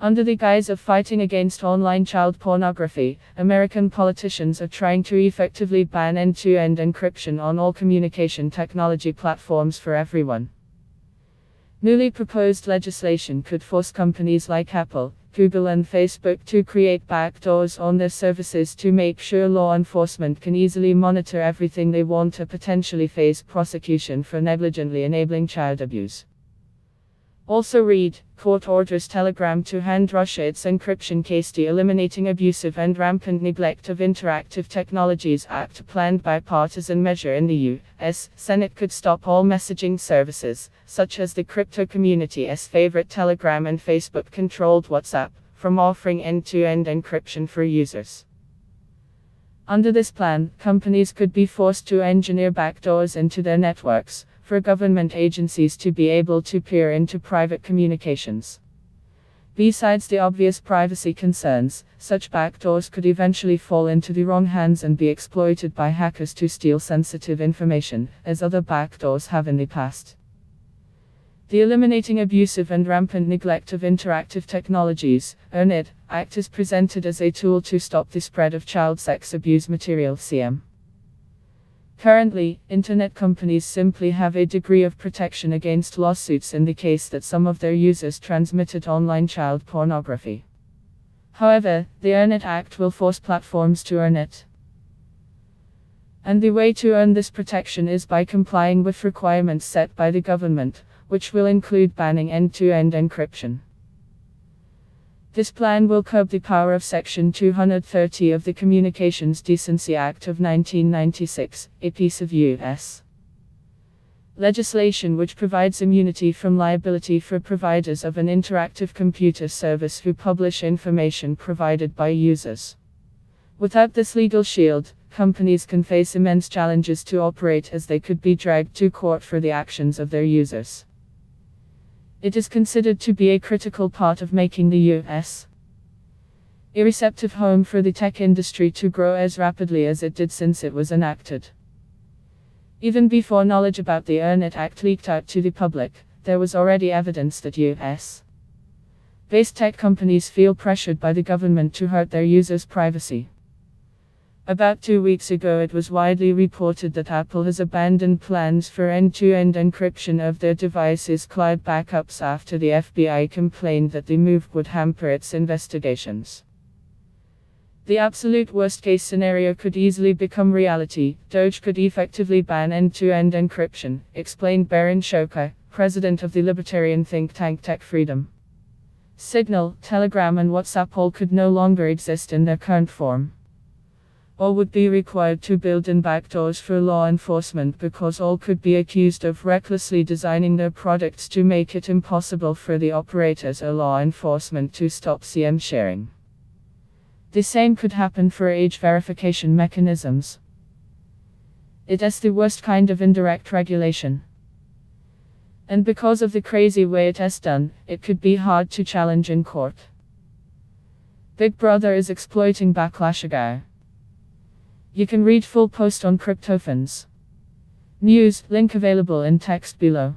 Under the guise of fighting against online child pornography, American politicians are trying to effectively ban end-to-end encryption on all communication technology platforms for everyone. Newly proposed legislation could force companies like Apple, Google and Facebook to create backdoors on their services to make sure law enforcement can easily monitor everything they want to potentially face prosecution for negligently enabling child abuse. Also read, court orders Telegram to hand Russia its encryption case. The Eliminating Abusive and Rampant Neglect of Interactive Technologies Act, a planned bipartisan measure in the U.S. Senate, could stop all messaging services, such as the crypto community's favorite Telegram and Facebook-controlled WhatsApp, from offering end-to-end encryption for users. Under this plan, companies could be forced to engineer backdoors into their networks, for government agencies to be able to peer into private communications. Besides the obvious privacy concerns, such backdoors could eventually fall into the wrong hands and be exploited by hackers to steal sensitive information, as other backdoors have in the past. The Eliminating Abusive and Rampant Neglect of Interactive Technologies (ERNIT) Act is presented as a tool to stop the spread of child sex abuse material (CM). Currently, internet companies simply have a degree of protection against lawsuits in the case that some of their users transmitted online child pornography. However, the ERNIT Act will force platforms to earn it. And the way to earn this protection is by complying with requirements set by the government, which will include banning end-to-end encryption. This plan will curb the power of Section 230 of the Communications Decency Act of 1996, a piece of U.S. legislation which provides immunity from liability for providers of an interactive computer service who publish information provided by users. Without this legal shield, companies can face immense challenges to operate, as they could be dragged to court for the actions of their users. It is considered to be a critical part of making the U.S. a receptive home for the tech industry to grow as rapidly as it did since it was enacted. Even before knowledge about the ERNIT Act leaked out to the public, there was already evidence that U.S.-based tech companies feel pressured by the government to hurt their users' privacy. About 2 weeks ago, it was widely reported that Apple has abandoned plans for end-to-end encryption of their devices' cloud backups after the FBI complained that the move would hamper its investigations. The absolute worst-case scenario could easily become reality. Doge could effectively ban end-to-end encryption, explained Baron Shoka, president of the libertarian think tank Tech Freedom. Signal, Telegram and WhatsApp all could no longer exist in their current form. All would be required to build in backdoors for law enforcement, because all could be accused of recklessly designing their products to make it impossible for the operators or law enforcement to stop CM sharing. The same could happen for age verification mechanisms. It is the worst kind of indirect regulation. And because of the crazy way it is done, it could be hard to challenge in court. Big Brother is exploiting backlash ago. You can read full post on Cryptofans News, link available in text below.